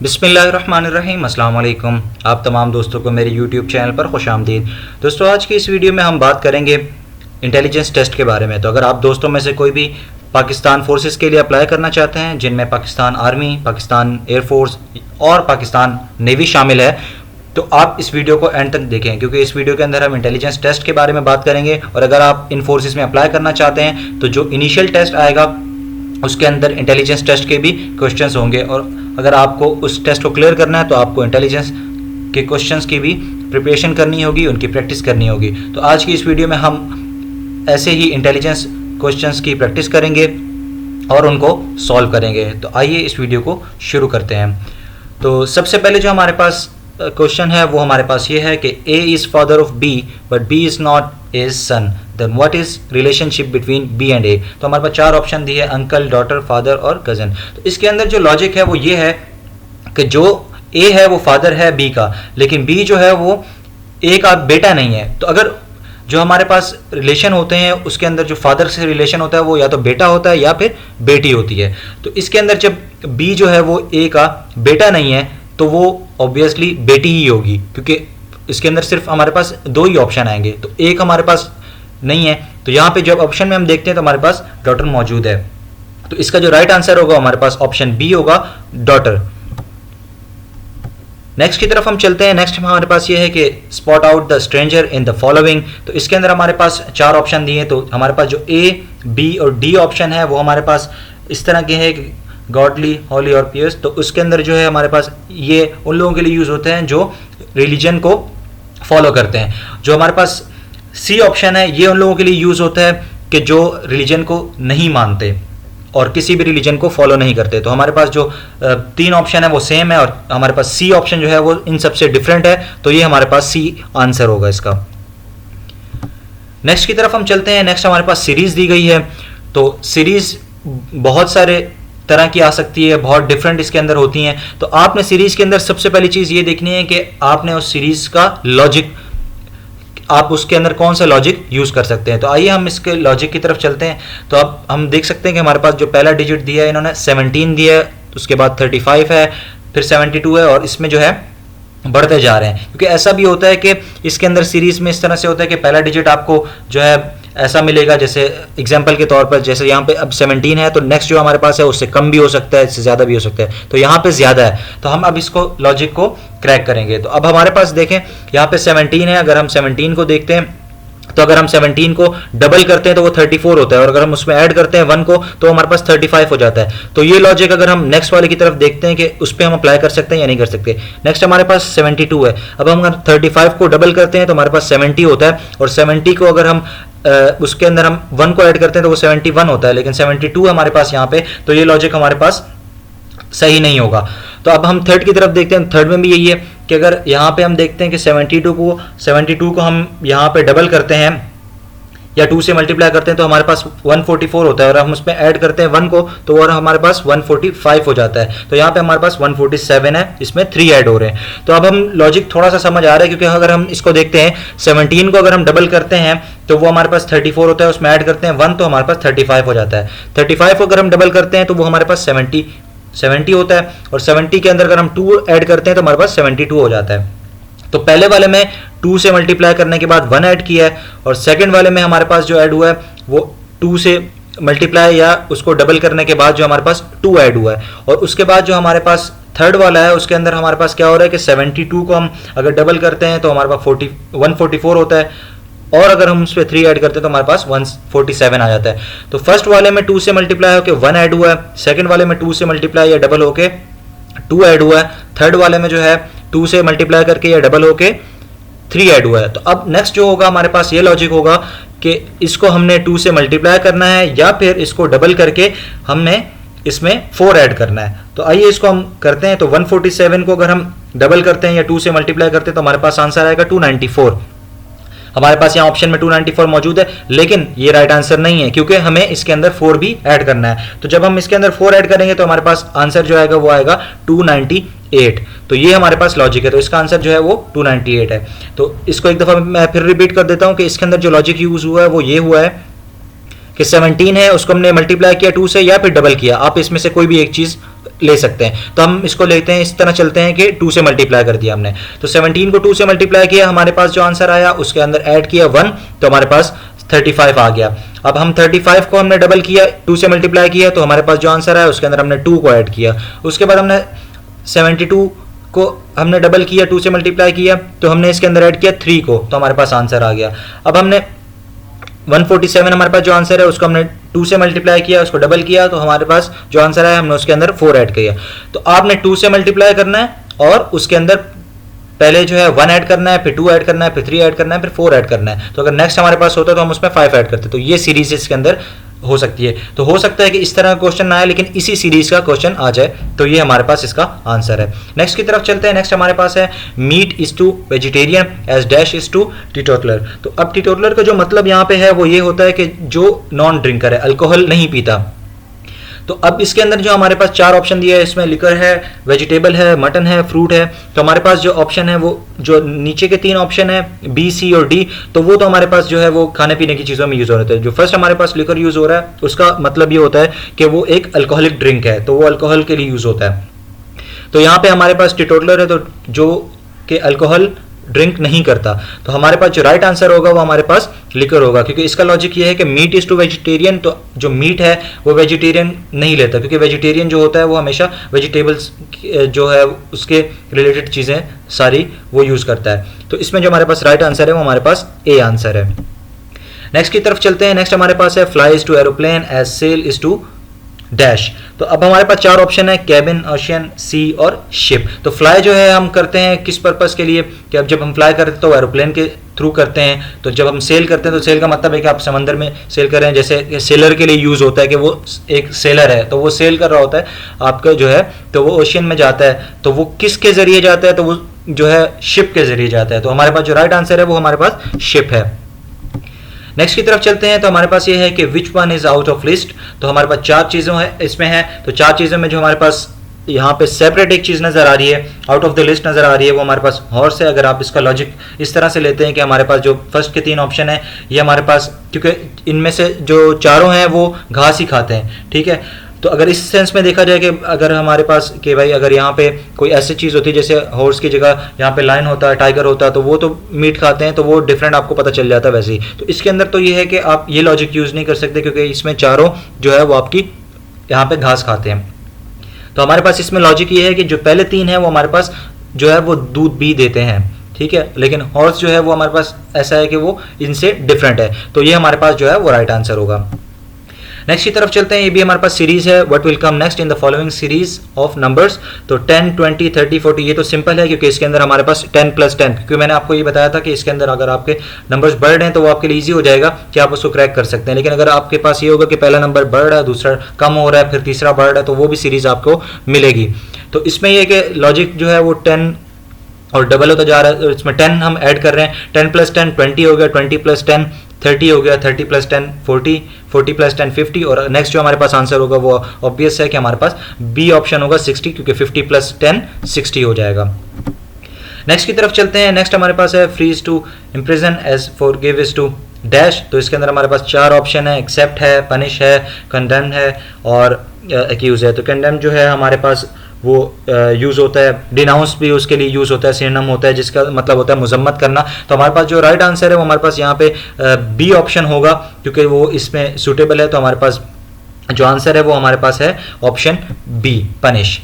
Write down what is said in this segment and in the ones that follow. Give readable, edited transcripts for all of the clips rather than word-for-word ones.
बिस्मिल्लाहिर्रहमानिर्रहीम, अस्सलाम वालेकुम। आप तमाम दोस्तों को मेरे यूट्यूब चैनल पर खुशामदीद। दोस्तों, आज की इस वीडियो में हम बात करेंगे इंटेलिजेंस टेस्ट के बारे में। तो अगर आप दोस्तों में से कोई भी पाकिस्तान फोर्सेस के लिए अप्लाई करना चाहते हैं, जिनमें पाकिस्तान आर्मी, पाकिस्तान एयरफोर्स और पाकिस्तान नेवी शामिल है, तो आप इस वीडियो को एंड तक देखें, क्योंकि इस वीडियो के अंदर हम इंटेलिजेंस टेस्ट के बारे में बात करेंगे। और अगर आप इन फोर्सेस में अप्लाई करना चाहते हैं तो जो इनिशियल टेस्ट आएगा उसके अंदर इंटेलिजेंस टेस्ट के भी क्वेश्चंस होंगे, और अगर आपको उस टेस्ट को क्लियर करना है तो आपको इंटेलिजेंस के क्वेश्चंस की भी प्रिपरेशन करनी होगी, उनकी प्रैक्टिस करनी होगी। तो आज की इस वीडियो में हम ऐसे ही इंटेलिजेंस क्वेश्चंस की प्रैक्टिस करेंगे और उनको सॉल्व करेंगे। तो आइए इस वीडियो को शुरू करते हैं। तो सबसे पहले जो हमारे पास क्वेश्चन है वो हमारे पास ये है कि A is father of B but B is not is son, then what is relationship between B and A। तो हमारे पास चार ऑप्शन दिए, अंकल, डॉटर, फादर और कज़न। तो इसके अंदर जो लॉजिक है वो ये है कि जो A है वो फादर है B का, लेकिन B जो है वो A का बेटा नहीं है। तो अगर जो हमारे पास रिलेशन होते हैं उसके अंदर जो फादर से रिलेशन होता है वो या तो बेटा होता है या फिर बेटी होती है। तो इसके अंदर जब B जो है वो A का बेटा नहीं है तो वो ऑब्वियसली बेटी ही होगी, क्योंकि इसके अंदर सिर्फ हमारे पास दो ही ऑप्शन आएंगे, तो एक हमारे पास नहीं है। तो यहाँ पे जब ऑप्शन में हम देखते हैं तो हमारे पास डॉटर मौजूद है, तो इसका जो राइट आंसर होगा हमारे पास ऑप्शन बी होगा, डॉटर। नेक्स्ट की तरफ हम चलते हैं। नेक्स्ट हमारे पास ये है कि spot out the stranger in the following. तो इसके अंदर हमारे पास चार ऑप्शन दिए, तो हमारे पास जो ए, बी और डी ऑप्शन है वो हमारे पास इस तरह के हैं कि गॉडली, हॉली और पियर्स। तो उसके अंदर जो है हमारे पास ये उन लोगों के लिए यूज होते हैं जो रिलीजन को फॉलो करते हैं। जो हमारे पास सी ऑप्शन है ये उन लोगों के लिए यूज होता है कि जो रिलीजन को नहीं मानते और किसी भी रिलीजन को फॉलो नहीं करते। तो हमारे पास जो तीन ऑप्शन है वो सेम है, और हमारे पास सी ऑप्शन जो है वो इन सबसे डिफरेंट है, तो ये हमारे पास सी आंसर होगा इसका। नेक्स्ट की तरफ हम चलते हैं। नेक्स्ट हमारे पास सीरीज दी गई है। तो सीरीज बहुत सारे तरह की आ सकती है, बहुत डिफरेंट इसके अंदर होती हैं। तो आपने सीरीज के अंदर सबसे पहली चीज ये देखनी है कि आपने उस सीरीज का लॉजिक, आप उसके अंदर कौन सा लॉजिक यूज कर सकते हैं। तो आइए हम इसके लॉजिक की तरफ चलते हैं। तो अब हम देख सकते हैं कि हमारे पास जो पहला डिजिट दिया है इन्होंने 17 दिया है, उसके बाद 35 है, फिर 72 है, और इसमें जो है बढ़ते जा रहे हैं। क्योंकि ऐसा भी होता है कि इसके अंदर सीरीज में इस तरह से होता है कि पहला डिजिट आपको जो है ऐसा मिलेगा, जैसे एग्जांपल के तौर पर जैसे यहाँ पे अब 17 है, तो नेक्स्ट जो हमारे पास है उससे कम भी हो सकता है, इससे ज़्यादा भी हो सकता है। तो यहाँ पे ज़्यादा है, तो हम अब इसको लॉजिक को क्रैक करेंगे। तो अब हमारे पास देखें यहाँ पे 17 है, अगर हम 17 को देखते हैं तो अगर हम 17 को डबल करते हैं तो वो 34 होता है, और अगर हम उसमें ऐड करते हैं 1 को तो हमारे पास 35 हो जाता है। तो ये लॉजिक अगर हम नेक्स्ट वाले की तरफ देखते हैं कि उस पर हम अप्लाई कर सकते हैं या नहीं कर सकते। नेक्स्ट हमारे पास 72 है, अब हम अगर 35 को डबल करते हैं तो हमारे पास 70 होता है, और 70 को अगर हम उसके अंदर हम 1 को ऐड करते हैं तो वो 71 होता है, लेकिन 72 हमारे पास यहाँ पे, तो ये लॉजिक हमारे पास सही नहीं होगा। तो अब हम थर्ड की तरफ देखते हैं। थर्ड में भी यही है कि अगर यहाँ पे हम देखते हैं कि 72 को हम यहाँ पे डबल करते हैं या 2 से मल्टीप्लाई करते हैं तो हमारे पास 144 होता है, और हम उसमें ऐड करते हैं 1 को तो और हमारे पास 145 हो जाता है। तो यहाँ पे हमारे पास 147 है, इसमें 3 ऐड हो रहे हैं। तो अब हम लॉजिक थोड़ा सा समझ आ रहा है, क्योंकि अगर हम इसको देखते हैं 17 को अगर हम डबल करते हैं तो वो हमारे पास 34 होता है, उसमें ऐड करते हैं 1 तो हमारे पास 35 हो जाता है। 35 को अगर हम डबल करते हैं तो वो हमारे पास 70 होता है, और 70 के अंदर अगर हम 2 ऐड करते हैं तो हमारे पास 72 हो जाता है। तो पहले वाले में 2 से मल्टीप्लाई करने के बाद 1 ऐड किया है, और सेकंड वाले में हमारे पास जो ऐड हुआ है वो 2 से मल्टीप्लाई या उसको डबल करने के बाद जो हमारे पास 2 ऐड हुआ है। और उसके बाद जो हमारे पास थर्ड वाला है उसके अंदर हमारे पास क्या हो रहा है कि 72 को हम अगर डबल करते हैं तो हमारे पास 144 होता है, और अगर हम उस पर 3 ऐड करते हैं तो हमारे पास 147 आ जाता है। तो फर्स्ट वाले में 2 से मल्टीप्लाई होकर 1 ऐड हुआ है, सेकंड वाले में 2 से मल्टीप्लाई या डबल होके 2 ऐड हुआ है, थर्ड वाले में जो है 2 से मल्टीप्लाई करके या डबल होके 3 ऐड हुआ है। तो अब नेक्स्ट जो होगा हमारे पास ये लॉजिक होगा कि इसको हमने 2 से मल्टीप्लाई करना है या फिर इसको डबल करके हमने इसमें 4 ऐड करना है। तो आइए इसको हम करते हैं। तो 147 को अगर हम डबल करते हैं या 2 से मल्टीप्लाई करते हैं तो हमारे पास आंसर आएगा 294। हमारे पास यहाँ ऑप्शन में 294 मौजूद है, लेकिन ये राइट आंसर नहीं है, क्योंकि हमें इसके अंदर 4 भी ऐड करना है। तो जब हम इसके अंदर 4 ऐड करेंगे तो हमारे पास आंसर जो आएगा वो आएगा 298। तो ये हमारे पास लॉजिक है, तो इसका आंसर जो है वो 298 है। तो इसको एक दफा मैं फिर रिपीट कर देता हूँ कि इसके अंदर जो लॉजिक यूज हुआ है वो ये हुआ है कि 17 है उसको हमने मल्टीप्लाई किया 2 से या फिर डबल किया, आप इसमें से कोई भी एक चीज ले सकते हैं। तो हम इसको लेते हैं, इस तरह चलते हैं कि 2 से मल्टीप्लाई कर दिया हमने, तो 17 को 2 से मल्टीप्लाई किया, हमारे पास जो आंसर आया उसके अंदर ऐड किया 1, तो हमारे पास 35 आ गया। अब हम 35 को हमने डबल किया, 2 से मल्टीप्लाई किया, तो हमारे पास जो आंसर आया उसके अंदर हमने 2 को ऐड किया। उसके बाद हमने 72 को हमने डबल किया, 2 से मल्टीप्लाई किया, तो हमने इसके अंदर ऐड किया 3 को, तो हमारे पास आंसर आ गया। अब हमने 147 हमारे पास जो आंसर है उसको हमने 2 से मल्टीप्लाई किया, उसको डबल किया, तो हमारे पास जो आंसर है हमने उसके अंदर 4 ऐड किया। तो आपने 2 से मल्टीप्लाई करना है और उसके अंदर पहले जो है 1 ऐड करना है, फिर 2 ऐड करना है, फिर 3 ऐड करना है, फिर 4 ऐड करना है। तो अगर नेक्स्ट हमारे पास होता तो हम उसमें 5 ऐड करते। तो ये सीरीज इसके अंदर हो सकती है। तो हो सकता है कि इस तरह का क्वेश्चन ना आए, लेकिन इसी सीरीज का क्वेश्चन आ जाए, तो ये हमारे पास इसका आंसर है। नेक्स्ट की तरफ चलते हैं। नेक्स्ट हमारे पास है meat is to vegetarian as dash is to teetotaler. तो अब टीटोटलर का जो मतलब यहाँ पे है वो ये होता है कि जो नॉन ड्रिंकर है, अल्कोहल नहीं पीता। तो अब इसके अंदर जो हमारे पास 4 ऑप्शन दिया है, इसमें लिकर है, वेजिटेबल है, मटन है, फ्रूट है। तो हमारे पास जो ऑप्शन है वो जो नीचे के 3 ऑप्शन है बी, सी और डी, तो वो तो हमारे पास जो है वो खाने पीने की चीज़ों में यूज़ हो रहा है। जो फर्स्ट हमारे पास लिकर यूज़ हो रहा है उसका मतलब ये होता है कि वो एक अल्कोहलिक ड्रिंक है, तो वो अल्कोहल के लिए यूज़ होता है। तो यहाँ पे हमारे पास टीटोटलर है, तो जो कि अल्कोहल ड्रिंक नहीं करता, तो हमारे पास जो राइट आंसर होगा वो हमारे पास लिकर होगा, क्योंकि इसका लॉजिक ये है कि मीट इज टू वेजिटेरियन, तो जो मीट है वो वेजिटेरियन नहीं लेता, क्योंकि वेजिटेरियन जो होता है वो हमेशा वेजिटेबल्स जो है उसके रिलेटेड चीज़ें सारी वो यूज़ करता है। तो इसमें जो हमारे पास राइट आंसर है वो हमारे पास ए आंसर है। नेक्स्ट की तरफ चलते हैं। नेक्स्ट हमारे पास है fly is to aeroplane as sail is to dash. तो अब हमारे पास 4 ऑप्शन है, कैबिन, ओशियन, सी और शिप। तो फ्लाई जो है हम करते हैं किस पर्पस के लिए, कि अब जब हम फ्लाई करते हैं तो एरोप्लेन के थ्रू करते हैं। तो जब हम सेल करते हैं तो सेल का मतलब है कि आप समंदर में सेल कर रहे हैं, जैसे सेलर के लिए यूज़ होता है कि वो एक सेलर है तो वो सेल कर रहा होता है आपका जो है, तो वो ओशियन में जाता है, तो वो किसके ज़रिए जाता है, तो वो जो है शिप के ज़रिए जाता है। तो हमारे पास जो राइट आंसर है वो हमारे पास शिप है। नेक्स्ट की तरफ चलते हैं। तो हमारे पास ये है कि which one is out of list. तो हमारे पास 4 चीज़ों है इसमें है, तो 4 चीज़ों में जो हमारे पास यहाँ पे सेपरेट एक चीज़ नज़र आ रही है, आउट ऑफ द लिस्ट नज़र आ रही है, वो हमारे पास हॉर्स है। अगर आप इसका लॉजिक इस तरह से लेते हैं कि हमारे पास जो फर्स्ट के 3 ऑप्शन है ये हमारे पास, क्योंकि इनमें से जो चारों हैं वो घास ही खाते हैं, ठीक है। तो अगर इस सेंस में देखा जाए कि अगर हमारे पास कि भाई अगर यहाँ पे कोई ऐसी चीज़ होती है जैसे हॉर्स की जगह यहाँ पे लायन होता है, टाइगर होता है, तो वो तो मीट खाते हैं, तो वो डिफरेंट आपको पता चल जाता है वैसे ही। तो इसके अंदर तो ये है कि आप ये लॉजिक यूज़ नहीं कर सकते, क्योंकि इसमें चारों जो है वो आपकी यहाँ पे घास खाते हैं। तो हमारे पास इसमें लॉजिक ये है कि जो पहले 3 है वो हमारे पास जो है वो दूध भी देते हैं, ठीक है, लेकिन हॉर्स जो है वो हमारे पास ऐसा है कि वो इनसे डिफरेंट है। तो ये हमारे पास जो है वो राइट आंसर होगा। नेक्स्ट की तरफ चलते हैं। ये भी हमारे पास सीरीज है, what will come next in the following series of numbers. तो 10, 20, 30, 40 ये तो सिंपल है, क्योंकि इसके अंदर हमारे पास 10 + 10, क्योंकि मैंने आपको ये बताया था कि इसके अंदर अगर आपके नंबर्स बढ़ रहे हैं तो वो आपके लिए ईजी हो जाएगा कि आप उसको क्रैक कर सकते हैं। लेकिन अगर आपके पास ये होगा कि पहला नंबर बढ़ रहा है, दूसरा कम हो रहा है, फिर तीसरा बढ़ रहा है, तो वो भी सीरीज आपको मिलेगी। तो इसमें यह कि लॉजिक जो है वो 10 और डबल होता जा रहा है, इसमें 10 हम ऐड कर रहे हैं, 10 + 10 20 हो गया, 20 + 10 30 हो गया, 30 + 10 40, 40 + 10 50, और नेक्स्ट जो हमारे पास आंसर होगा वो ऑब्वियस है कि हमारे पास बी ऑप्शन होगा 60, क्योंकि 50 + 10 60 हो जाएगा। नेक्स्ट की तरफ चलते हैं। नेक्स्ट हमारे पास है free is to imprison as forgive is to dash. तो इसके अंदर हमारे पास 4 ऑप्शन है, एक्सेप्ट है, पनिश है, कंडेम है और एक्यूज है। तो कंडेम जो है हमारे पास वो यूज़ होता है, डिनाउंस भी उसके लिए यूज़ होता है, सिनोनिम होता है जिसका मतलब होता है मुजम्मत करना। तो हमारे पास जो राइट आंसर है वो हमारे पास यहाँ पे बी ऑप्शन होगा, क्योंकि वो इसमें सूटेबल है। तो हमारे पास जो आंसर है वो हमारे पास है ऑप्शन बी, पनिश।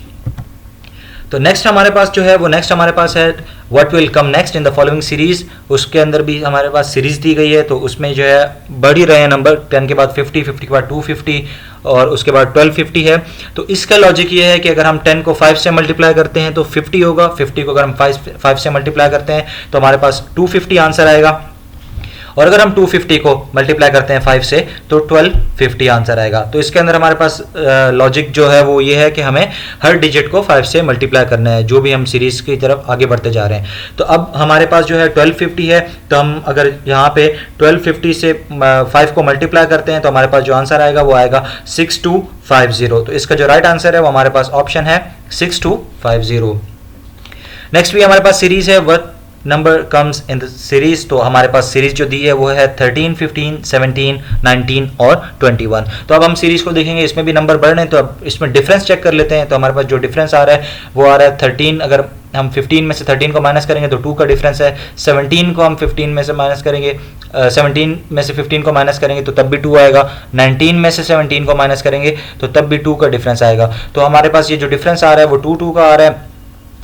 तो नेक्स्ट हमारे पास जो है वो नेक्स्ट हमारे पास है what will come next in the following series. उसके अंदर भी हमारे पास सीरीज दी गई है, तो उसमें जो है बढ़ ही रहे हैं नंबर, 10 के बाद 50, 50 के बाद 250 और उसके बाद 1250 है। तो इसका लॉजिक ये है कि अगर हम 10 को 5 से मल्टीप्लाई करते हैं तो 50 होगा, 50 को अगर हम 5 से मल्टीप्लाई करते हैं तो हमारे पास 250 आंसर आएगा, और अगर हम 250 को मल्टीप्लाई करते हैं 5 से तो 1250 आंसर आएगा। तो इसके अंदर हमारे पास लॉजिक जो है वो ये है कि हमें हर डिजिट को 5 से मल्टीप्लाई करना है, जो भी हम सीरीज की तरफ आगे बढ़ते जा रहे हैं। तो अब हमारे पास जो है 1250 है, तो हम अगर यहाँ पे 1250 से 5 को मल्टीप्लाई करते हैं तो हमारे पास जो आंसर आएगा वो आएगा 6250। तो इसका जो राइट आंसर है वो हमारे पास ऑप्शन है 6250। नेक्स्ट भी हमारे पास सीरीज है number comes in the series, तो हमारे पास सीरीज जो दी है वो है 13, 15, 17, 19 और 21। तो अब हम सीरीज को देखेंगे, इसमें भी नंबर बढ़ रहे हैं, तो अब इसमें डिफरेंस चेक कर लेते हैं। तो हमारे पास जो डिफरेंस आ रहा है वो आ रहा है 13, अगर हम 15 में से 13 को माइनस करेंगे तो 2 का डिफरेंस है। 17 को हम 15 में से माइनस करेंगे, 17 में से 15 को माइनस करेंगे तो तब भी 2 आएगा। 19 में से 17 को माइनस करेंगे तो तब भी 2 का डिफरेंस आएगा। तो हमारे पास ये जो डिफरेंस आ रहा है वो 2 का आ रहा है।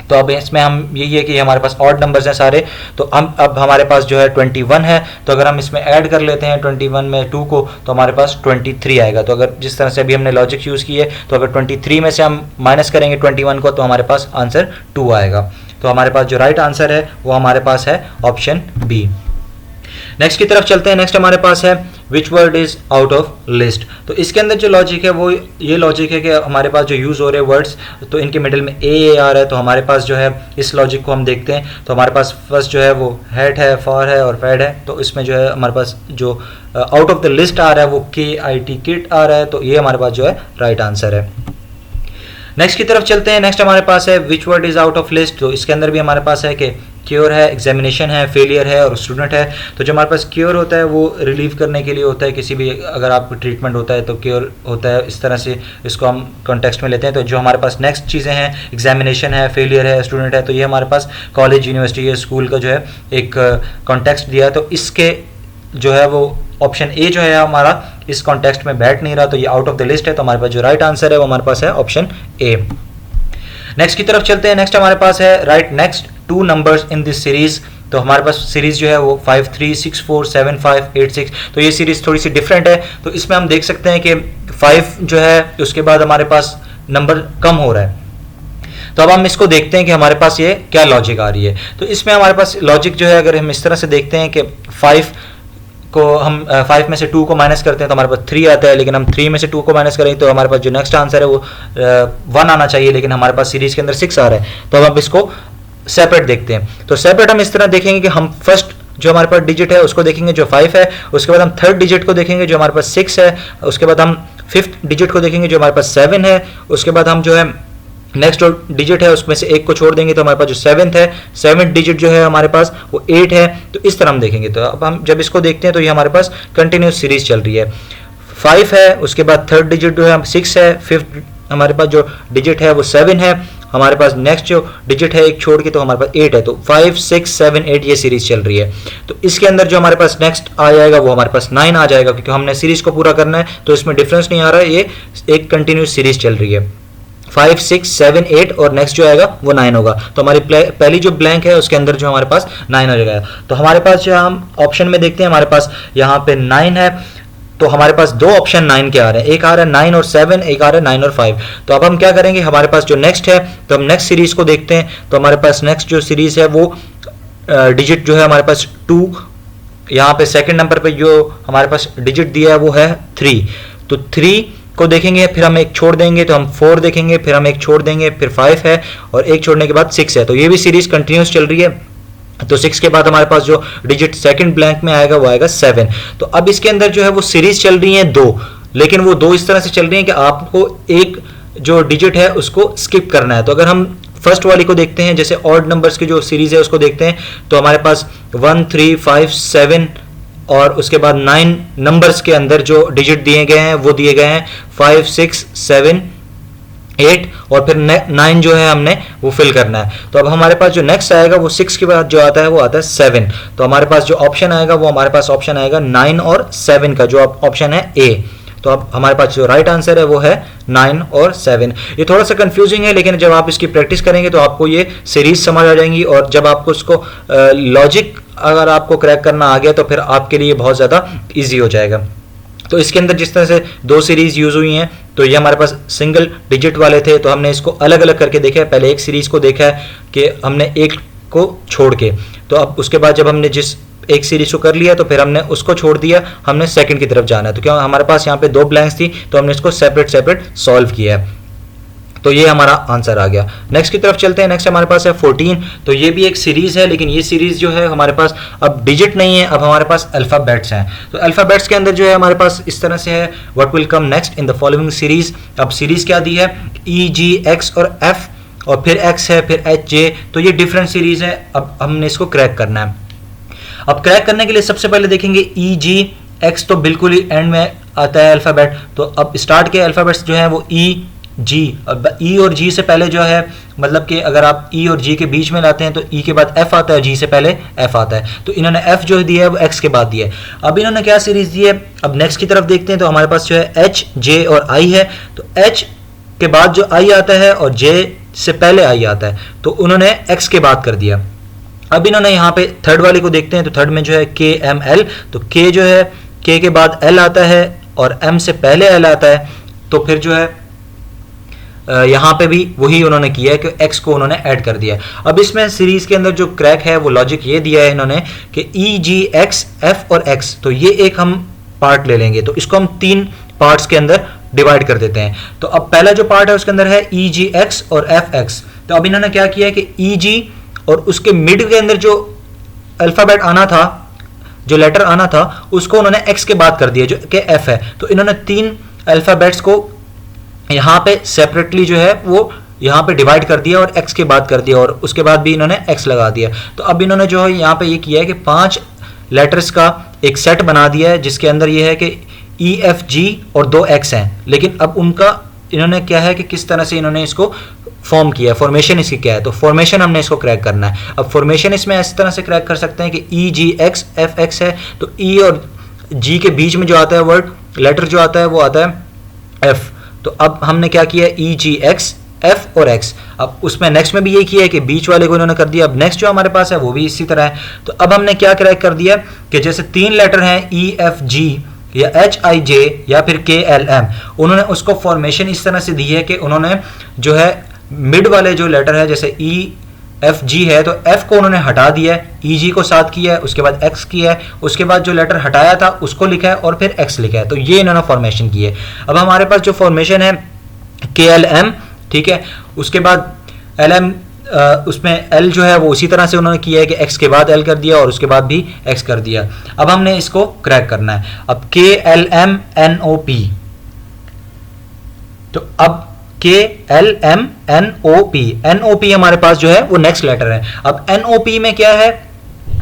तो अब इसमें हम यही है कि हमारे पास ऑड नंबर्स हैं सारे, तो हम अब हमारे पास जो है 21 है, तो अगर हम इसमें ऐड कर लेते हैं 21 में 2 को तो हमारे पास 23 आएगा। तो अगर जिस तरह से अभी हमने लॉजिक यूज़ की है, तो अगर 23 में से हम माइनस करेंगे 21 को तो हमारे पास आंसर 2 आएगा। तो हमारे पास जो राइट आंसर है वो हमारे पास है ऑप्शन बी। नेक्स्ट की तरफ चलते हैं। नेक्स्ट हमारे पास है which word is out of list. तो इसके अंदर जो लॉजिक है वो ये लॉजिक है कि हमारे पास जो यूज़ हो रहे हैं वर्ड्स, तो इनके मिडिल में ए आ रहा है। तो हमारे पास जो है इस लॉजिक को हम देखते हैं, तो हमारे पास फर्स्ट जो है वो हैट है, फॉर है और फैड है। तो इसमें जो है हमारे पास जो आउट ऑफ द लिस्ट आ रहा है वो KIT किट आ रहा है। तो ये हमारे पास जो है राइट आंसर है। नेक्स्ट की तरफ चलते हैं। नेक्स्ट हमारे पास है which word is out of list. तो इसके अंदर भी हमारे पास है कि क्योर है, एग्जामिनेशन है, फेलियर है और स्टूडेंट है। तो जो हमारे पास क्योर होता है वो रिलीव करने के लिए होता है, किसी भी अगर आपको ट्रीटमेंट होता है तो क्योर होता है, इस तरह से इसको हम कॉन्टेक्स्ट में लेते हैं। तो जो हमारे पास नेक्स्ट चीज़ें हैं, एग्जामिनेशन है, फेलियर है, स्टूडेंट है, तो ये हमारे पास कॉलेज, यूनिवर्सिटी या स्कूल का जो है एक कॉन्टेक्स्ट दिया है। तो इसके जो है वो ऑप्शन ए जो है हमारा इस कॉन्टेक्स्ट में बैठ नहीं रहा, तो ये आउट ऑफ द लिस्ट है। तो हमारे पास जो राइट आंसर है वो हमारे पास है ऑप्शन ए। नेक्स्ट की तरफ चलते हैं। नेक्स्ट हमारे पास है right next 2 numbers in this series. तो हमारे पास सीरीज जो है वो 5, 3, 6, 4, 7, 5, 8, 6। तो ये सीरीज थोड़ी सी डिफरेंट है। तो इसमें हम देख सकते हैं कि 5 जो है उसके बाद हमारे पास नंबर कम हो रहा है। तो अब हम इसको देखते हैं कि हमारे पास ये क्या लॉजिक आ रही है। तो इसमें हमारे पास लॉजिक जो है, अगर हम इस तरह से देखते हैं कि 5 को हम 5 में से 2 को माइनस करते हैं तो हमारे पास 3 आता है, लेकिन हम 3 में से 2 को माइनस करें तो हमारे पास जो नेक्स्ट आंसर है वो 1 आना चाहिए, लेकिन हमारे पास सीरीज के अंदर 6 आ रहा है। तो अब इसको सेपरेट देखते हैं। तो सेपरेट हम इस तरह देखेंगे कि हम फर्स्ट जो हमारे पास डिजिट है उसको देखेंगे जो 5 है, उसके बाद हम थर्ड डिजिट को देखेंगे जो हमारे पास 6 है, उसके बाद हम फिफ्थ डिजिट को देखेंगे जो हमारे पास 7 है, उसके बाद हम जो है नेक्स्ट जो डिजिट है उसमें से एक को छोड़ देंगे तो हमारे पास जो 7th है, 7th डिजिट जो है हमारे पास वो 8 है। तो इस तरह हम देखेंगे। तो अब हम जब इसको देखते हैं तो ये हमारे पास कंटिन्यूस सीरीज चल रही है। 5 है, उसके बाद थर्ड डिजिट जो है 6 है, फिफ्थ हमारे पास जो डिजिट है वो 7 है, हमारे पास नेक्स्ट जो डिजिट है एक छोड़ के तो हमारे पास 8 है। तो 5, 6, 7, 8 ये सीरीज चल रही है। तो इसके अंदर जो हमारे पास नेक्स्ट आ जाएगा वो हमारे पास 9 आ जाएगा, क्योंकि हमने सीरीज को पूरा करना है तो इसमें डिफरेंस नहीं आ रहा है, ये एक कंटिन्यूस सीरीज चल रही है। 5, 6, 7, 8 और नेक्स्ट जो आएगा वो 9 होगा। तो हमारी पहली जो ब्लैंक है उसके अंदर जो हमारे पास 9 हो जाएगा। तो हमारे पास जो हम ऑप्शन में देखते हैं हमारे पास यहाँ पे 9 है। तो हमारे पास 2 ऑप्शन 9 के आ रहे हैं, एक आ रहा है 9 और 7, एक आ रहा है 9 और 5। तो अब हम क्या करेंगे, हमारे पास जो नेक्स्ट है तो हम नेक्स्ट सीरीज को देखते हैं। तो हमारे पास नेक्स्ट जो सीरीज है वो डिजिट जो है हमारे पास 2, यहाँ पे सेकंड नंबर पे जो हमारे पास डिजिट दिया है वो है 3। तो 3 को देखेंगे, फिर हम एक छोड़ देंगे तो हम 4 देखेंगे, फिर हम एक छोड़ देंगे, फिर 5 है और एक छोड़ने के बाद 6 है। तो ये भी सीरीज कंटिन्यूस चल रही है। तो 6 के बाद हमारे पास जो डिजिट सेकंड ब्लैंक में आएगा वो आएगा 7। तो अब इसके अंदर जो है वो सीरीज चल रही है 2, लेकिन वो 2 इस तरह से चल रही है कि आपको एक जो डिजिट है उसको स्किप करना है। तो अगर हम फर्स्ट वाली को देखते हैं, जैसे ऑड नंबर्स की जो सीरीज है उसको देखते हैं, तो हमारे पास 1, 3, 5, 7 और उसके बाद 9 नंबर्स के अंदर जो डिजिट दिए गए हैं वो दिए गए हैं 5, 6, 7, 8 और फिर 9 जो है हमने वो फिल करना है। तो अब हमारे पास जो नेक्स्ट आएगा वो 6 के बाद जो आता है वो आता है 7। तो हमारे पास जो ऑप्शन आएगा वो हमारे पास ऑप्शन आएगा 9 और 7 का, जो ऑप्शन है ए। तो अब हमारे पास जो राइट आंसर है वो है 9 और 7। ये थोड़ा सा कंफ्यूजिंग है, लेकिन जब आप इसकी प्रैक्टिस करेंगे तो आपको ये सीरीज समझ आ जाएंगी, और जब आपको उसको लॉजिक अगर आपको क्रैक करना आ गया तो फिर आपके लिए बहुत ज़्यादा ईजी हो जाएगा। तो इसके अंदर जिस तरह से 2 सीरीज यूज़ हुई हैं, तो ये हमारे पास सिंगल डिजिट वाले थे, तो हमने इसको अलग अलग करके देखा है। पहले एक सीरीज को देखा है कि हमने एक को छोड़ के, तो अब उसके बाद जब हमने जिस एक सीरीज को कर लिया तो फिर हमने उसको छोड़ दिया, हमने सेकंड की तरफ जाना है। तो क्या हमारे पास यहाँ पे 2 ब्लैंक्स थी तो हमने इसको सेपरेट सॉल्व किया है। तो ये हमारा आंसर आ गया। नेक्स्ट की तरफ चलते हैं। नेक्स्ट हमारे पास है 14। तो ये भी एक सीरीज है, लेकिन ये सीरीज जो है हमारे पास अब डिजिट नहीं है, अब हमारे पास अल्फ़ाबेट्स हैं। तो अल्फ़ाबेट्स के अंदर जो है हमारे पास इस तरह से है, what will come next in the following series. अब सीरीज क्या दी है, E, G, X और F और फिर x है, फिर HJ, तो ये डिफरेंट सीरीज है। अब हमने इसको क्रैक करना है। अब क्रैक करने के लिए सबसे पहले देखेंगे EGX, तो बिल्कुल ही एंड में आता है अल्फ़ाबेट। तो अब स्टार्ट के अल्फ़ाबेट्स जो हैं वो EG, अब E और G से पहले जो है, मतलब कि अगर आप E और G के बीच में लाते हैं तो E के बाद F आता है, G से पहले F आता है। तो इन्होंने F जो दिया है वो X के बाद दिया है। अब इन्होंने क्या सीरीज दी है, अब नेक्स्ट की तरफ देखते हैं। तो हमारे पास जो है H, J और I है। तो H के बाद जो I आता है और J से पहले I आता है, तो उन्होंने X के बाद कर दिया। अब इन्होंने यहाँ पे थर्ड वाले को देखते हैं। तो थर्ड में जो है KML, तो K जो है, K के बाद L आता है और M से पहले L आता है। तो फिर जो है यहाँ पे भी वही उन्होंने किया है कि X को उन्होंने ऐड कर दिया। अब इसमें सीरीज के अंदर जो क्रैक है वो लॉजिक ये दिया है इन्होंने कि EGX, F और X, तो ये एक हम पार्ट ले लेंगे। तो इसको हम 3 पार्ट्स के अंदर डिवाइड कर देते हैं। तो अब पहला जो पार्ट है उसके अंदर है EGX और FX। तो अब इन्होंने क्या किया है कि EG और उसके मिड के अंदर जो अल्फ़ाबेट आना था, जो लेटर आना था, उसको उन्होंने X के बाद कर दिया जो कि F है। तो इन्होंने 3 अल्फ़ाबेट्स को यहाँ पे सेपरेटली जो है वो यहाँ पे डिवाइड कर दिया और X के बाद कर दिया, और उसके बाद भी इन्होंने X लगा दिया। तो अब इन्होंने जो है यहाँ पे ये किया है कि 5 लेटर्स का एक सेट बना दिया है, जिसके अंदर ये है कि EFG और 2 X हैं। लेकिन अब उनका इन्होंने क्या है कि किस तरह से इन्होंने इसको फॉर्म किया है, फॉर्मेशन इसकी क्या है। तो फॉर्मेशन हमने इसको क्रैक करना है। अब फॉर्मेशन इसमें इस तरह से क्रैक कर सकते हैं कि EGX FX है, तो E और G के बीच में जो आता है वर्ड लेटर जो आता है वो आता है F। तो अब हमने क्या किया, EGX F और X। अब उसमें नेक्स्ट में भी ये किया है कि बीच वाले को इन्होंने कर दिया। अब नेक्स्ट जो हमारे पास है वो भी इसी तरह है। तो अब हमने क्या क्रैक कर दिया कि जैसे 3 लेटर हैं EFG या HIJ या फिर KLM, उन्होंने उसको फॉर्मेशन इस तरह से दी है कि उन्होंने जो है मिड वाले जो लेटर है, जैसे EFG है तो F को उन्होंने हटा दिया है, EG को साथ किया है, उसके बाद X किया है, उसके बाद जो लेटर हटाया था उसको लिखा है और फिर X लिखा है। तो ये इन्होंने फॉर्मेशन की है। अब हमारे पास जो फॉर्मेशन है KLM, ठीक है, उसके बाद LM, उसमें L जो है वो उसी तरह से उन्होंने किया है कि X के बाद L कर दिया और उसके बाद भी X कर दिया। अब हमने इसको क्रैक करना है। अब KLM NOP, तो अब KLM NOP हमारे पास जो है वो नेक्स्ट लेटर है। अब NOP में क्या है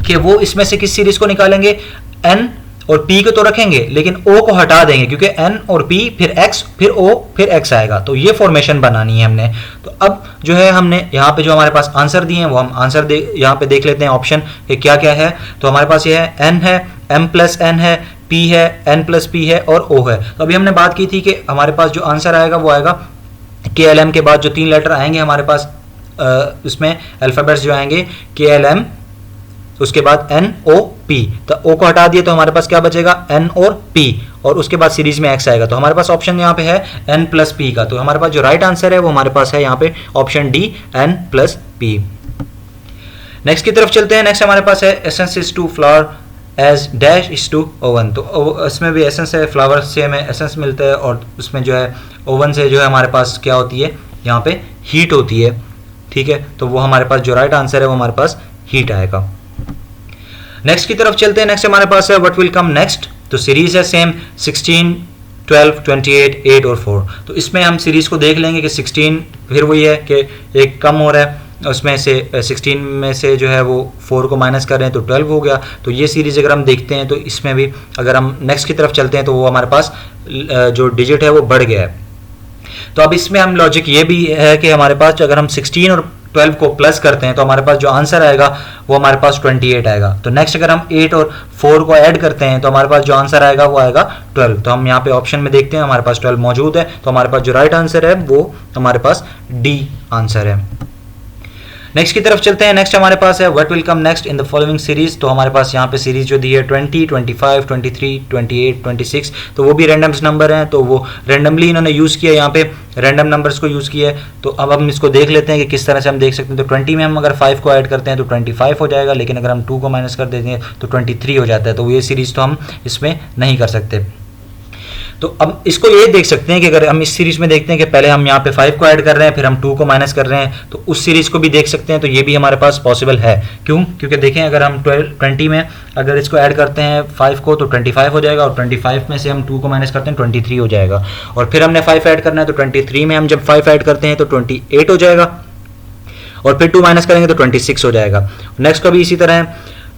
कि वो इसमें से किस सीरीज को निकालेंगे, N और P को तो रखेंगे लेकिन O को हटा देंगे, क्योंकि N और P फिर X फिर O फिर X आएगा। तो ये फॉर्मेशन बनानी है हमने। तो अब जो है हमने यहाँ पे जो हमारे पास आंसर दिए हैं वो हम आंसर यहाँ पे देख लेते हैं ऑप्शन कि क्या क्या है। तो हमारे पास ये है N है, M+N है, P है, N+P है और O है। तो अभी हमने बात की थी कि हमारे पास जो आंसर आएगा वो आएगा KLM के बाद जो 3 लेटर आएंगे हमारे पास, उसमें अल्फ़ाबेट्स जो आएंगे KLM, उसके बाद NOP। तो O को हटा दिए तो हमारे पास क्या बचेगा, N और P, और उसके बाद सीरीज में X आएगा। तो हमारे पास ऑप्शन यहाँ पे है N+P का। तो हमारे पास जो राइट आंसर है वो हमारे पास है यहाँ पे ऑप्शन D, N+P। नेक्स्ट की तरफ चलते हैं। नेक्स्ट हमारे पास है essence is to flower as dash is to oven. तो इसमें भी एसेंस है, फ्लावर से हमें एसेंस मिलता है और उसमें जो है ओवन से जो है हमारे पास क्या होती है, यहाँ पे हीट होती है, ठीक है। तो वो हमारे पास जो राइट आंसर है वो हमारे पास हीट आएगा। नेक्स्ट की तरफ चलते हैं। नेक्स्ट हमारे पास है व्हाट विल कम नेक्स्ट। तो सीरीज है सेम 16, 12, 28, 8 और 4। तो इसमें हम सीरीज को देख लेंगे कि 16 फिर वही है कि एक कम हो रहा है, उसमें से 16 में से जो है वो 4 को माइनस कर रहे हैं तो 12 हो गया। तो ये सीरीज अगर हम देखते हैं तो इसमें भी अगर हम नेक्स्ट की तरफ चलते हैं तो वो हमारे पास जो डिजिट है वो बढ़ गया है। तो अब इसमें हम लॉजिक ये भी है कि हमारे पास अगर हम 16 और 12 को प्लस करते हैं तो हमारे पास जो आंसर आएगा वो हमारे पास 28 आएगा। तो नेक्स्ट अगर हम 8 और 4 को ऐड करते हैं तो हमारे पास जो आंसर आएगा वो आएगा 12। तो हम यहाँ पे ऑप्शन में देखते हैं हमारे पास 12 मौजूद है। तो हमारे पास जो राइट आंसर है वो हमारे पास डी आंसर है। नेक्स्ट की तरफ चलते हैं। नेक्स्ट हमारे पास है what will come next in the following series. तो हमारे पास यहाँ पे सीरीज जो दी है 20, 25, 23, 28, 26। तो वो भी रैंडम्स नंबर हैं, तो वो रैंडमली इन्होंने यूज़ किया, यहाँ पे रैंडम नंबर्स को यूज़ किया है। तो अब हम इसको देख लेते हैं कि किस तरह से हम देख सकते हैं। तो 20 में हम अगर 5 को ऐड करते हैं तो 25 हो जाएगा, लेकिन अगर हम 2 को माइनस कर देते हैं तो 23 हो जाता है। तो ये सीरीज़ तो हम इसमें नहीं कर सकते। तो अब इसको ये देख सकते हैं कि अगर हम इस सीरीज में देखते हैं कि पहले हम यहाँ पे 5 को ऐड कर रहे हैं फिर हम 2 को माइनस कर रहे हैं, तो उस सीरीज को भी देख सकते हैं। तो ये भी हमारे पास पॉसिबल है। क्यों? क्योंकि देखें अगर हम 20 में अगर इसको ऐड करते हैं 5 को तो 25 हो जाएगा, और 25 में से हम 2 को माइनस करते हैं 23 हो जाएगा। और फिर हमने 5 ऐड करना है तो 23 में हम जब 5 ऐड करते हैं तो 28 हो जाएगा, और फिर 2 माइनस करेंगे तो 26 हो जाएगा। नेक्स्ट का भी इसी तरह है,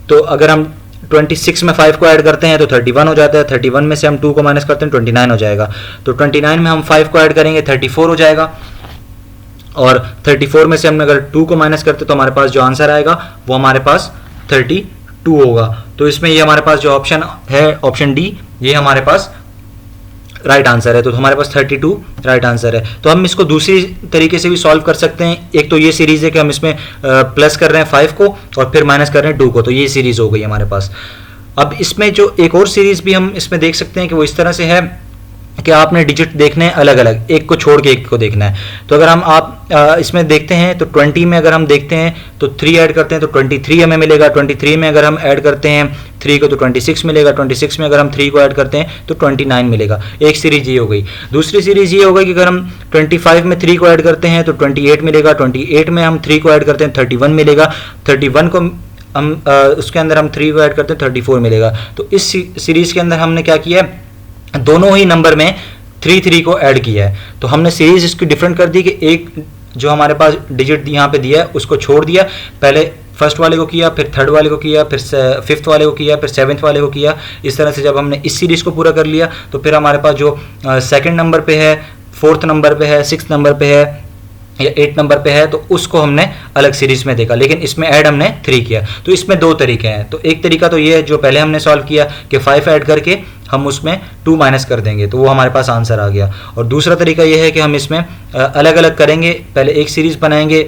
तो अगर हम 26 में 5 को ऐड करते हैं तो 31 हो जाता है, 31 में से हम 2 को माइनस करते हैं 29 हो जाएगा, तो 29 में हम 5 को ऐड करेंगे 34 हो जाएगा, और 34 में से हम अगर 2 को माइनस करते तो हमारे पास जो आंसर आएगा वो हमारे पास 32 होगा। तो इसमें ये हमारे पास जो ऑप्शन है, ऑप्शन डी, ये हमारे पास राइट आंसर है। तो हमारे पास 32 राइट आंसर है। तो हम इसको दूसरी तरीके से भी सॉल्व कर सकते हैं। एक तो ये सीरीज है कि हम इसमें प्लस कर रहे हैं 5 को और फिर माइनस कर रहे हैं 2 को, तो ये सीरीज हो गई हमारे पास। अब इसमें जो एक और सीरीज भी हम इसमें देख सकते हैं कि वो इस तरह से है कि आपने डिजिट देखने हैं अलग अलग, एक को छोड़ के एक को देखना है। तो अगर हम आप इसमें देखते हैं तो 20 में अगर हम देखते हैं तो 3 ऐड करते हैं तो 23 हमें मिलेगा, 23 में अगर हम ऐड करते हैं 3 को तो 26 मिलेगा, 26 में अगर हम 3 को ऐड करते हैं तो 29 मिलेगा। एक सीरीज ये हो गई। दूसरी सीरीज ये हो गई कि अगर हम 25 में 3 को ऐड करते हैं तो 28 मिलेगा, 28 में हम 3 को ऐड करते हैं 31 मिलेगा, 31 को हम उसके अंदर हम 3 को ऐड करते हैं 34 मिलेगा। तो इस सीरीज के अंदर हमने क्या किया है, दोनों ही नंबर में 3 को ऐड किया है। तो हमने सीरीज इसकी डिफरेंट कर दी कि एक जो हमारे पास डिजिट यहाँ पे दिया है उसको छोड़ दिया, पहले फर्स्ट वाले को किया, फिर थर्ड वाले को किया, फिर फिफ्थ वाले को किया, फिर सेवन्थ वाले को किया। इस तरह से जब हमने इस सीरीज को पूरा कर लिया तो फिर हमारे पास जो सेकंड नंबर पे है, फोर्थ नंबर पे है, सिक्स्थ नंबर पे है या 8 नंबर पे है, तो उसको हमने अलग सीरीज में देखा, लेकिन इसमें ऐड हमने 3 किया। तो इसमें 2 तरीके हैं। तो एक तरीका तो ये है जो पहले हमने सॉल्व किया कि 5 ऐड करके हम उसमें 2 माइनस कर देंगे तो वो हमारे पास आंसर आ गया। और दूसरा तरीका ये है कि हम इसमें अलग अलग करेंगे, पहले एक सीरीज बनाएंगे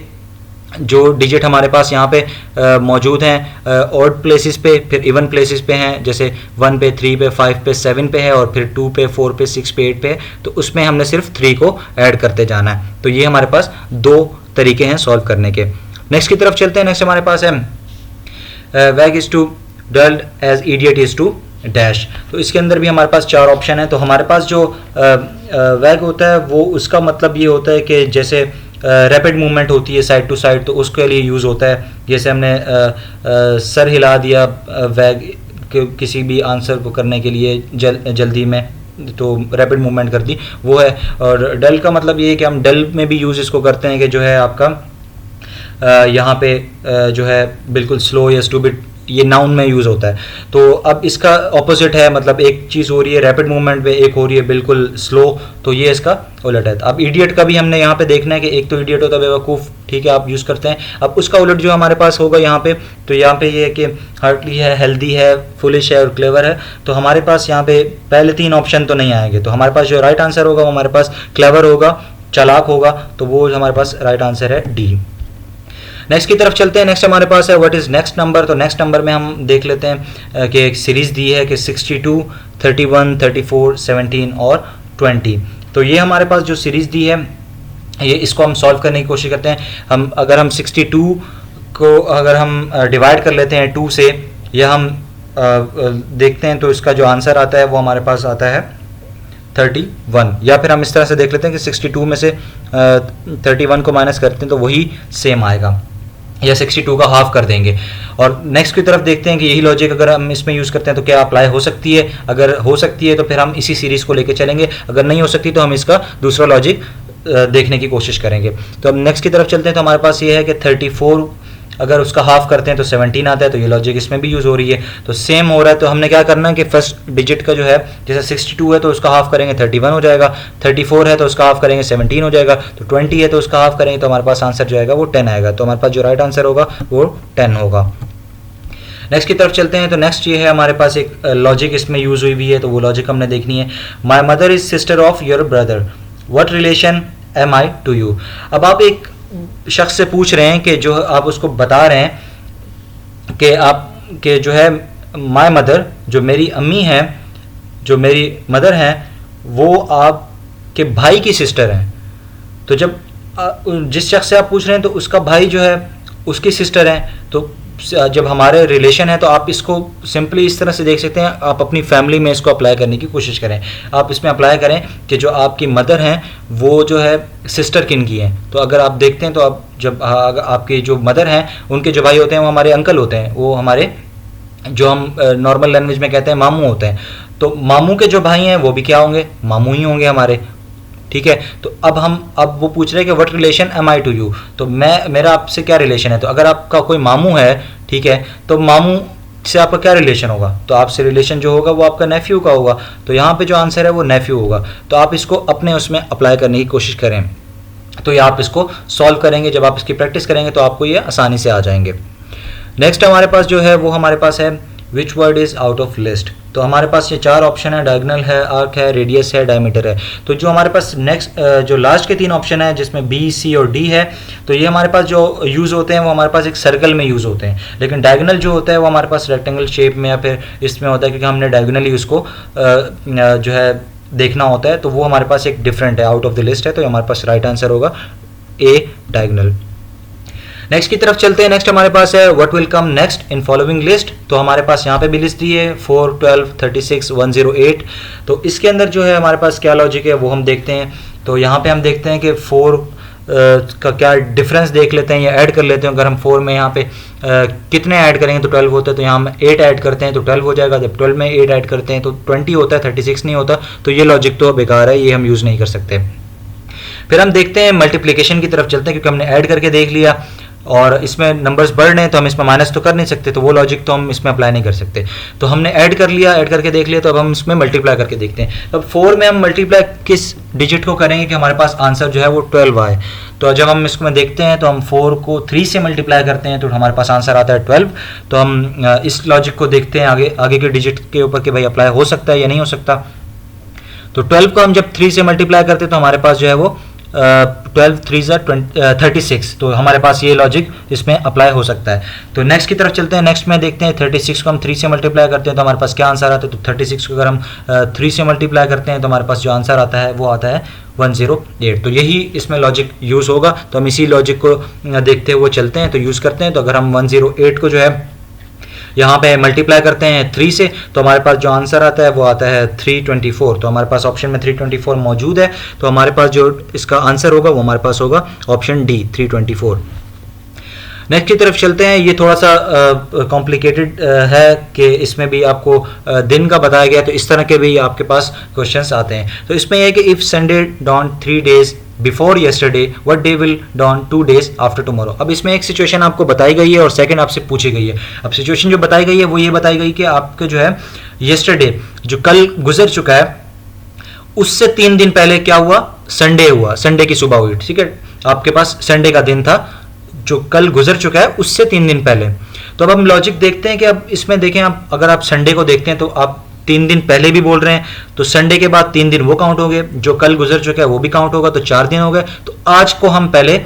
जो डिजिट हमारे पास यहाँ पे मौजूद हैं ऑड प्लेसेस पे, फिर इवन प्लेसेस पे हैं, जैसे 1 पे, 3 पे, 5 पे, 7 पे है, और फिर 2 पे, 4 पे, 6 पे, 8 पे है, तो उसमें हमने सिर्फ 3 को ऐड करते जाना है। तो ये हमारे पास 2 तरीके हैं सॉल्व करने के। नेक्स्ट की तरफ चलते हैं। नेक्स्ट हमारे पास है wag is to dull as idiot is to dash. तो इसके अंदर भी हमारे पास 4 ऑप्शन है। तो हमारे पास जो वैग होता है वो उसका मतलब ये होता है कि जैसे रैपिड मूवमेंट होती है साइड टू साइड, तो उसके लिए यूज़ होता है। जैसे हमने सर हिला दिया वैग किसी भी आंसर को करने के लिए जल्दी में, तो रैपिड मूवमेंट कर दी, वो है। और डल का मतलब ये है कि हम डल में भी यूज़ इसको करते हैं कि जो है आपका यहाँ पे जो है बिल्कुल स्लो या स्टूपिड, ये नाउन में यूज़ होता है। तो अब इसका ऑपोजिट है, मतलब एक चीज़ हो रही है रैपिड मूवमेंट में, एक हो रही है बिल्कुल स्लो, तो ये इसका उलट है। अब इडियट का भी हमने यहाँ पे देखना है कि एक तो इडियट होता है बेवकूफ़, ठीक है, आप यूज़ करते हैं। अब उसका उलट जो हमारे पास होगा यहाँ पे, तो यहाँ पे ये है कि हार्टली है, हेल्दी है, फुलिश है और क्लेवर है। तो हमारे पास यहाँ पे पहले 3 ऑप्शन तो नहीं आएंगे। तो हमारे पास जो राइट आंसर होगा वो हमारे पास क्लेवर होगा, चालाक होगा, तो वो हमारे पास राइट आंसर है डी। नेक्स्ट की तरफ चलते हैं। नेक्स्ट हमारे पास है व्हाट इज नेक्स्ट नंबर। तो नेक्स्ट नंबर में हम देख लेते हैं कि एक सीरीज दी है कि 62, 31, 34, 17 और 20। तो ये हमारे पास जो सीरीज दी है, ये इसको हम सॉल्व करने की कोशिश करते हैं। अगर हम 62 को अगर हम डिवाइड कर लेते हैं 2 से, या हम देखते हैं तो इसका जो आंसर आता है वो हमारे पास आता है 31। या फिर हम इस तरह से देख लेते हैं कि 62 में से 31 को माइनस करते हैं तो वही सेम आएगा, या 62 का हाफ कर देंगे। और नेक्स्ट की तरफ देखते हैं कि यही लॉजिक अगर हम इसमें यूज़ करते हैं तो क्या अप्लाई हो सकती है। अगर हो सकती है तो फिर हम इसी सीरीज़ को लेके चलेंगे, अगर नहीं हो सकती तो हम इसका दूसरा लॉजिक देखने की कोशिश करेंगे। तो अब नेक्स्ट की तरफ चलते हैं। तो हमारे पास ये है कि 34 अगर उसका हाफ करते हैं तो 17 आता है, तो ये लॉजिक इसमें भी यूज़ हो रही है। तो सेम हो रहा है। तो हमने क्या करना है कि फर्स्ट डिजिट का जो है, जैसे 62 है तो उसका हाफ करेंगे 31 हो जाएगा, 34 है तो उसका हाफ करेंगे 17 हो जाएगा, तो 20 है तो उसका हाफ करेंगे तो हमारे पास आंसर जो आएगा वो 10 आएगा। तो हमारे पास जो राइट आंसर होगा वो 10 होगा। नेक्स्ट की तरफ चलते हैं। तो नेक्स्ट ये है हमारे पास एक लॉजिक इसमें यूज़ हुई हुई है, तो वो लॉजिक हमने देखनी है। My mother is sister of your brother, what relation am I to you. अब आप एक शख्स से पूछ रहे हैं कि जो आप उसको बता रहे हैं कि आप के जो है माय मदर, जो मेरी अम्मी हैं, जो मेरी मदर हैं, वो आपके भाई की सिस्टर हैं। तो जब जिस शख्स से आप पूछ रहे हैं तो उसका भाई जो है उसकी सिस्टर हैं, तो जब हमारे रिलेशन है तो आप इसको सिंपली इस तरह से देख सकते हैं। आप अपनी फैमिली में इसको अप्लाई करने की कोशिश करें। आप इसमें अप्लाई करें कि जो आपकी मदर हैं वो जो है सिस्टर किन की हैं। तो अगर आप देखते हैं तो आप जब आपकी जो मदर हैं उनके जो भाई होते हैं वो हमारे अंकल होते हैं, वो हमारे जो हम नॉर्मल लैंग्वेज में कहते हैं मामू होते हैं। तो मामू के जो भाई हैं वो भी क्या होंगे, मामू ही होंगे हमारे, ठीक है। तो अब वो पूछ रहे हैं कि what relation am I to you, तो मेरा आपसे क्या रिलेशन है। तो अगर आपका कोई मामू है, ठीक है, तो मामू से आपका क्या रिलेशन होगा, तो आपसे रिलेशन जो होगा वो आपका नेफ्यू का होगा। तो यहाँ पे जो आंसर है वो नेफ्यू होगा। तो आप इसको अपने उसमें अप्लाई करने की कोशिश करें, तो ये आप इसको सॉल्व करेंगे, जब आप इसकी प्रैक्टिस करेंगे तो आपको ये आसानी से आ जाएंगे। नेक्स्ट हमारे पास जो है वो हमारे पास है which word is out of list. तो हमारे पास ये 4 ऑप्शन है, डायगोनल है, आर्क है, रेडियस है, डायमीटर है। तो जो हमारे पास नेक्स्ट जो लास्ट के 3 ऑप्शन है जिसमें बी, सी और डी है, तो ये हमारे पास जो यूज़ होते हैं वो हमारे पास एक सर्कल में यूज़ होते हैं, लेकिन डायगोनल जो होता है वो हमारे पास रेक्टेंगल शेप में या फिर इसमें होता है, क्योंकि हमने डायगोनली उसको जो है देखना होता है, तो वो हमारे पास एक डिफरेंट है, आउट ऑफ द लिस्ट है। तो हमारे पास राइट आंसर होगा ए, डायगोनल। नेक्स्ट की तरफ चलते हैं। नेक्स्ट हमारे पास है what will come next in following list. तो हमारे पास यहाँ पे भी लिस्ट दी है 4, 12, 36, 108। तो इसके अंदर जो है हमारे पास क्या लॉजिक है वो हम देखते हैं। तो यहाँ पे हम देखते हैं कि 4 का क्या डिफरेंस देख लेते हैं या ऐड कर लेते हैं। अगर हम 4 में यहाँ पे कितने ऐड करेंगे तो 12 होता है, तो यहाँ हम 8 ऐड करते हैं तो 12 हो जाएगा। जब 12 में 8 ऐड करते हैं तो 20 होता है, 36 नहीं होता। तो ये लॉजिक तो बेकार है, ये हम यूज़ नहीं कर सकते। फिर हम देखते हैं मल्टीप्लिकेशन की तरफ चलते हैं, क्योंकि हमने ऐड करके देख लिया और इसमें नंबर्स बढ़ रहे हैं तो हम इसमें माइनस तो कर नहीं सकते, तो वो लॉजिक तो हम इसमें अप्लाई नहीं कर सकते। तो हमने ऐड कर लिया, ऐड करके देख लिया, तो अब हम इसमें मल्टीप्लाई करके देखते हैं। तो अब 4 में हम मल्टीप्लाई किस डिजिट को करेंगे कि हमारे पास आंसर जो है वो 12 आए। तो जब हम इसको में देखते हैं तो हम 4 को 3 से मल्टीप्लाई करते हैं तो हमारे पास आंसर आता है 12। तो हम इस लॉजिक को देखते हैं आगे के डिजिट के ऊपर कि भाई अप्लाई हो सकता है या नहीं हो सकता। तो 12 को हम जब 3 से मल्टीप्लाई करते हैं तो हमारे पास जो है वो 12 3 36। तो हमारे पास ये लॉजिक इसमें अप्लाई हो सकता है। तो नेक्स्ट की तरफ चलते हैं। नेक्स्ट में देखते हैं 36 को हम 3 से मल्टीप्लाई करते हैं तो हमारे पास क्या आंसर आता है। तो 36 को अगर हम 3 से मल्टीप्लाई करते हैं तो हमारे पास जो आंसर आता है वो आता है 108। तो यही इसमें लॉजिक यूज़ होगा। तो हम इसी लॉजिक को देखते हुए चलते हैं, तो यूज़ करते हैं। तो अगर हम 108 को जो है यहाँ पे मल्टीप्लाई करते हैं 3 से, तो हमारे पास जो आंसर आता है वो आता है 324। तो हमारे पास ऑप्शन में 324 मौजूद है। तो हमारे पास जो इसका आंसर होगा वो हमारे पास होगा ऑप्शन डी, 324। नेक्स्ट की तरफ चलते हैं। ये थोड़ा सा कॉम्प्लिकेटेड है कि इसमें भी आपको दिन का बताया गया, तो इस तरह के भी आपके पास क्वेश्चंस आते हैं। तो इसमें यह है कि if Sunday dawn 3 days before yesterday what day will dawn 2 days after tomorrow. अब इसमें एक सिचुएशन आपको बताई गई है और सेकंड आपसे पूछी गई है। अब सिचुएशन जो बताई गई है वो ये बताई गई कि आपके जो है येस्टरडे जो कल गुजर चुका है उससे 3 दिन पहले क्या हुआ, संडे हुआ, संडे की सुबह हुई, ठीक है। आपके पास संडे का दिन था जो कल गुजर चुका है उससे 3 दिन पहले। तो अब हम लॉजिक देखते हैं कि अब इसमें देखें, आप अगर आप संडे को देखते हैं तो आप 3 दिन पहले भी बोल रहे हैं, तो संडे के बाद 3 दिन वो काउंट हो गए, जो कल गुजर चुका है वो भी काउंट होगा, तो 4 दिन हो गए। तो आज को हम पहले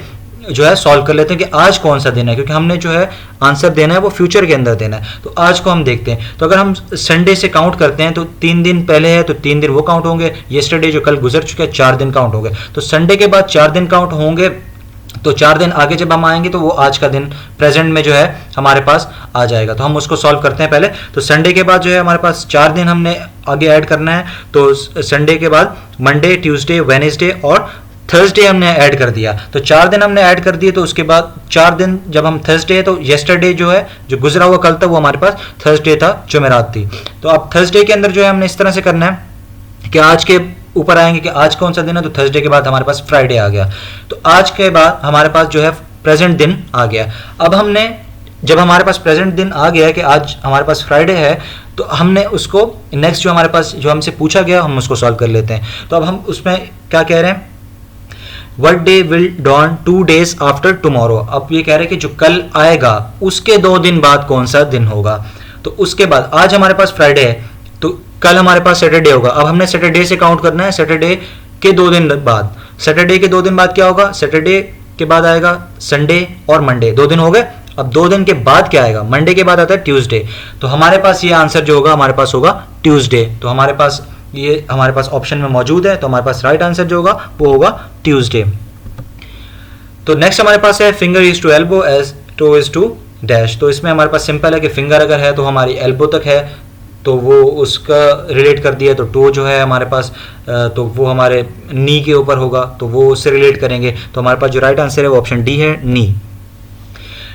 जो है सॉल्व कर लेते हैं कि आज कौन सा दिन है, क्योंकि हमने जो है आंसर देना है वो फ्यूचर के अंदर देना है। तो आज को हम देखते हैं। तो अगर हम संडे से काउंट करते हैं तो 3 दिन पहले है तो 3 दिन वो काउंट होंगे, येस्टरडे जो कल गुजर चुका है 4 दिन काउंट हो गए। तो संडे के बाद 4 दिन काउंट होंगे, तो 4 दिन आगे जब हम आएंगे तो वो आज का दिन प्रेजेंट में जो है हमारे पास आ जाएगा। तो हम उसको सॉल्व करते हैं पहले। तो संडे के बाद जो है हमारे पास 4 दिन हमने आगे ऐड करना है। तो संडे के बाद मंडे, ट्यूसडे, वेडनेसडे और थर्सडे हमने ऐड कर दिया। तो 4 दिन हमने ऐड कर दिए। तो उसके बाद 4 दिन जब हम थर्सडे है तो येस्टरडे जो है जो गुजरा हुआ कल था वो हमारे पास थर्सडे था, जुमेरात थी। तो अब थर्सडे के अंदर जो है हमने इस तरह से करना है कि आज के ऊपर आएंगे कि आज कौन सा दिन है। तो थर्सडे के बाद हमारे पास फ्राइडे आ गया। तो आज के बाद हमारे पास जो है प्रेजेंट दिन आ गया। अब हमने जब हमारे पास प्रेजेंट दिन आ गया कि आज हमारे पास फ्राइडे है, तो हमने उसको नेक्स्ट जो हमारे पास जो हमसे पूछा गया हम उसको सॉल्व कर लेते हैं। तो अब हम उसमें क्या कह रहे हैं, what day will dawn 2 days after tomorrow. अब ये कह रहे हैं कि जो कल आएगा उसके 2 दिन बाद कौन सा दिन होगा। तो उसके बाद आज हमारे पास फ्राइडे है तो कल हमारे पास सैटरडे होगा। अब हमने सैटरडे से काउंट करना है, सैटरडे के 2 दिन बाद। सैटरडे के 2 दिन बाद क्या होगा, सैटरडे के बाद आएगा संडे और मंडे, 2 दिन हो गए। अब 2 दिन के बाद क्या आएगा, मंडे के बाद आता है ट्यूसडे। तो हमारे पास ये आंसर जो होगा हमारे पास होगा ट्यूसडे। तो हमारे पास ये हमारे पास ऑप्शन में मौजूद है। तो हमारे पास राइट आंसर जो होगा वो होगा ट्यूसडे। तो नेक्स्ट हमारे पास है finger is to elbow as toe is to dash. तो इसमें हमारे पास सिंपल है कि फिंगर अगर है तो हमारी एल्बो तक है तो वो उसका रिलेट कर दिया। तो टो जो है हमारे पास तो वो हमारे नी के ऊपर होगा तो वो उससे रिलेट करेंगे। तो हमारे पास जो राइट आंसर है वो ऑप्शन डी है, नी।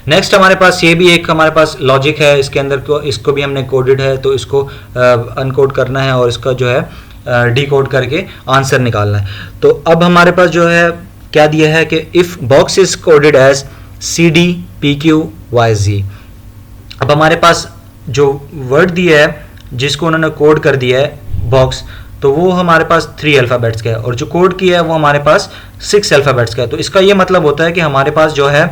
नेक्स्ट हमारे पास ये भी एक हमारे पास लॉजिक है इसके अंदर को, इसको भी हमने कोडेड है तो इसको अनकोड करना है और इसका जो है डिकोड करके आंसर निकालना है। तो अब हमारे पास जो है क्या दिया है कि if box is coded as CDPQYZ। अब हमारे पास जो वर्ड दिया है जिसको उन्होंने कोड कर दिया है बॉक्स, तो वो हमारे पास 3 अल्फ़ाबेट्स का है और जो कोड किया है वो हमारे पास 6 अल्फ़ाबेट्स का है। तो इसका ये मतलब होता है कि हमारे पास जो है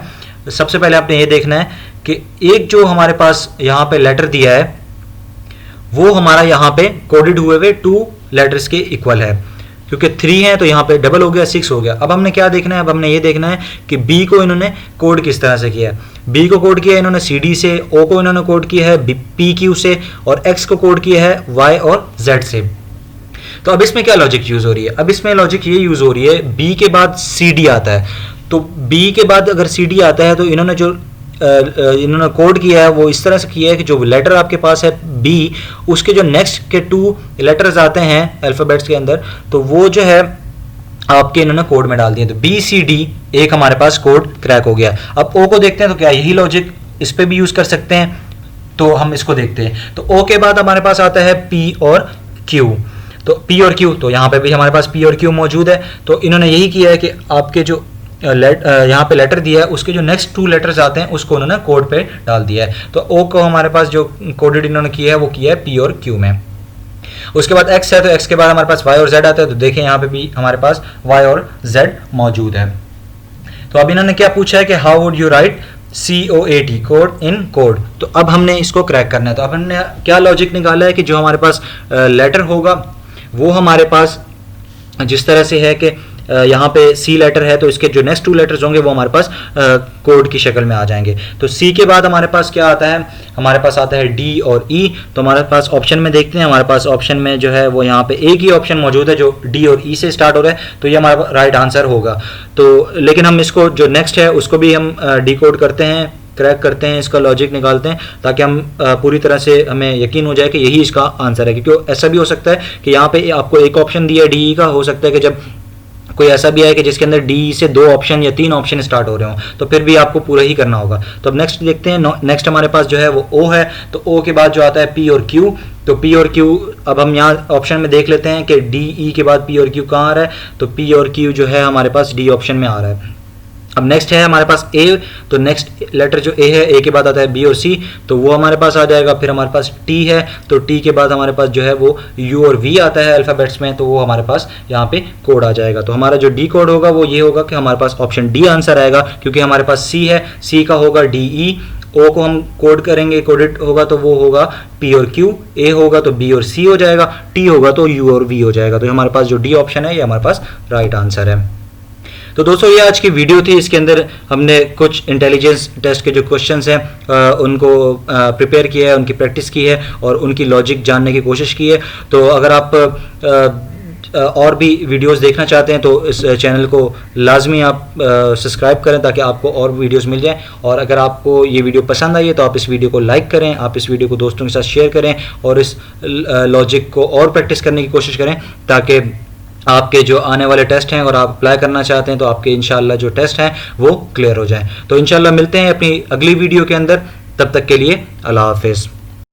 सबसे पहले आपने ये देखना है कि एक जो हमारे पास यहाँ पे लेटर दिया है वो हमारा यहाँ पे कोडेड हुए 2 लेटर्स के इक्वल है, क्योंकि 3 है तो यहाँ पे डबल हो गया, 6 हो गया। अब हमने क्या देखना है, अब हमने ये देखना है कि B को इन्होंने कोड किस तरह से किया है। B को कोड किया है इन्होंने CD से, O को इन्होंने कोड किया है PQ से और X को कोड किया है Y और Z से। तो अब इसमें क्या लॉजिक यूज हो रही है, अब इसमें लॉजिक ये यूज हो रही है B के बाद CD आता है, तो B के बाद अगर CD आता है तो इन्होंने जो इन्होंने कोड किया है वो इस तरह से किया है कि जो लेटर आपके पास है B, उसके जो नेक्स्ट के 2 लेटर्स आते हैं अल्फ़ाबेट्स के अंदर, तो वो जो है आपके इन्होंने कोड में डाल दिए। तो BCD एक हमारे पास कोड क्रैक हो गया। अब O को देखते हैं तो क्या यही लॉजिक इस पे भी यूज कर सकते हैं, तो हम इसको देखते हैं। तो O के बाद हमारे पास आता है P और Q, तो P और Q, तो यहाँ पे भी हमारे पास P और Q मौजूद है। तो इन्होंने यही किया है कि आपके जो यहाँ पे लेटर दिया है उसके जो नेक्स्ट 2 लेटर्स आते हैं उसको उन्होंने कोड पे डाल दिया है। तो O को हमारे पास जो कोडेड इन्होंने किया है वो किया है P और Q में। उसके बाद X है, तो X के बाद हमारे पास Y और Z आता है, तो देखें यहाँ पे भी हमारे पास Y और Z मौजूद है। तो अब इन्होंने क्या पूछा है कि how would you right COAT code in code, तो अब हमने इसको क्रैक करना है। तो अब हमने क्या लॉजिक निकाला है कि जो हमारे पास लेटर होगा वो हमारे पास जिस तरह से है कि यहाँ पे C लेटर है तो इसके जो नेक्स्ट 2 लेटर्स होंगे वो हमारे पास कोड की शक्ल में आ जाएंगे। तो C के बाद हमारे पास क्या आता है, हमारे पास आता है D और E। तो हमारे पास ऑप्शन में देखते हैं, हमारे पास ऑप्शन में जो है वो यहाँ पे एक ही ऑप्शन मौजूद है जो D और E से स्टार्ट हो रहा है, तो ये हमारा राइट आंसर होगा। तो लेकिन हम इसको जो नेक्स्ट है उसको भी हम डिकोड करते हैं, क्रैक करते हैं, इसका लॉजिक निकालते हैं ताकि हम पूरी तरह से हमें यकीन हो जाए कि यही इसका आंसर है। क्योंकि ऐसा भी हो सकता है कि यहाँ पे आपको एक ऑप्शन दिया है DE का, हो सकता है कि जब कोई ऐसा भी है कि जिसके अंदर डी से 2 ऑप्शन या 3 ऑप्शन स्टार्ट हो रहे हो, तो फिर भी आपको पूरा ही करना होगा। तो अब नेक्स्ट देखते हैं, नेक्स्ट हमारे पास जो है वो O है, तो O के बाद जो आता है P और Q। तो P और Q अब हम यहाँ ऑप्शन में देख लेते हैं कि D E के बाद P और Q कहाँ आ रहा है, तो P और Q जो है हमारे पास D ऑप्शन में आ रहा है। अब नेक्स्ट है हमारे पास A, तो नेक्स्ट लेटर जो A है, A के बाद आता है B और C, तो वो हमारे पास आ जाएगा। फिर हमारे पास T है, तो T के बाद हमारे पास जो है वो U और V आता है अल्फ़ाबेट्स में, तो वो हमारे पास यहाँ पे कोड आ जाएगा। तो हमारा जो D कोड होगा वो ये होगा कि हमारे पास ऑप्शन D आंसर आएगा, क्योंकि हमारे पास C है, C का होगा DE, O को हम कोड करेंगे, कोडेड होगा तो वो होगा P और Q, A होगा तो B और C हो जाएगा, T होगा तो U और V हो जाएगा। तो हमारे पास जो D ऑप्शन है ये हमारे पास राइट आंसर है। तो दोस्तों ये आज की वीडियो थी, इसके अंदर हमने कुछ इंटेलिजेंस टेस्ट के जो क्वेश्चंस हैं उनको प्रिपेयर किया है, उनकी प्रैक्टिस की है और उनकी लॉजिक जानने की कोशिश की है। तो अगर आप और भी वीडियोस देखना चाहते हैं तो इस चैनल को लाजमी आप सब्सक्राइब करें ताकि आपको और वीडियोस मिल जाएं। और अगर आपको ये वीडियो पसंद आई है तो आप इस वीडियो को लाइक करें, आप इस वीडियो को दोस्तों के साथ शेयर करें और इस लॉजिक को और प्रैक्टिस करने की कोशिश करें ताकि आपके जो आने वाले टेस्ट हैं और आप अप्लाई करना चाहते हैं तो आपके इंशाल्लाह जो टेस्ट हैं वो क्लियर हो जाएं। तो इंशाल्लाह मिलते हैं अपनी अगली वीडियो के अंदर, तब तक के लिए अल्लाह हाफिज़।